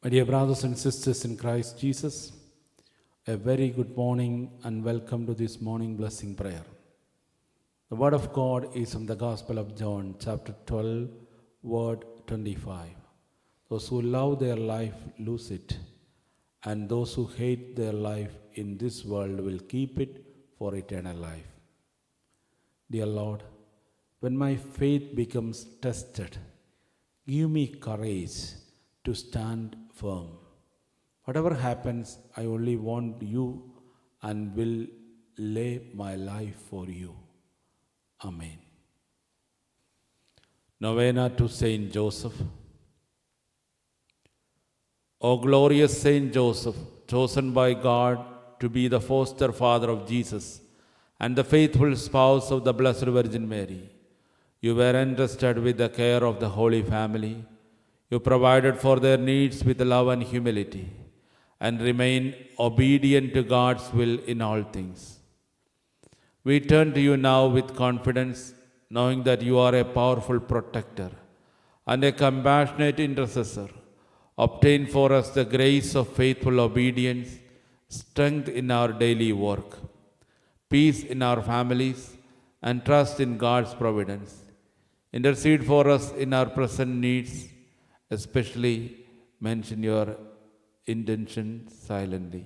My dear brothers and sisters in Christ Jesus, a very good morning and welcome to this morning blessing prayer. The Word of God is from the Gospel of John, chapter 12, word 25. Those who love their life lose it, and those who hate their life in this world will keep it for eternal life. Dear Lord, when my faith becomes tested, give me courage to stand firm. Whatever happens, I only want you and will lay my life for you. Amen. Novena to Saint Joseph. O glorious Saint Joseph, chosen by God to be the foster father of Jesus and the faithful spouse of the Blessed Virgin Mary, you were entrusted with the care of the Holy Family. You provided for their needs with love and humility, and remain obedient to God's will in all things. We turn to you now with confidence, knowing that you are a powerful protector and a compassionate intercessor. Obtain for us the grace of faithful obedience, strength in our daily work, peace in our families, and trust in God's providence. Intercede for us in our present needs, especially mention your intention silently.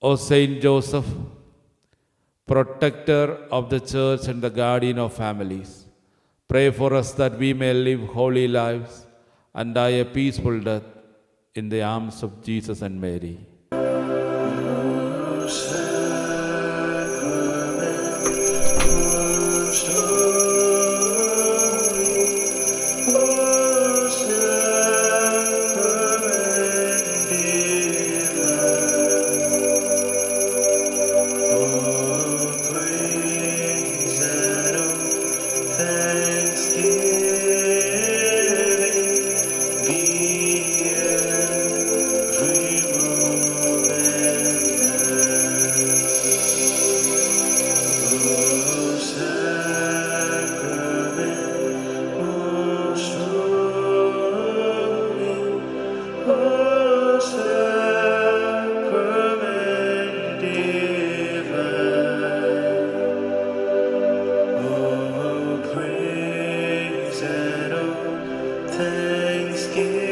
O Saint Joseph, protector of the church and the guardian of families, pray for us that we may live holy lives and die a peaceful death in the arms of Jesus and Mary. Thanksgiving.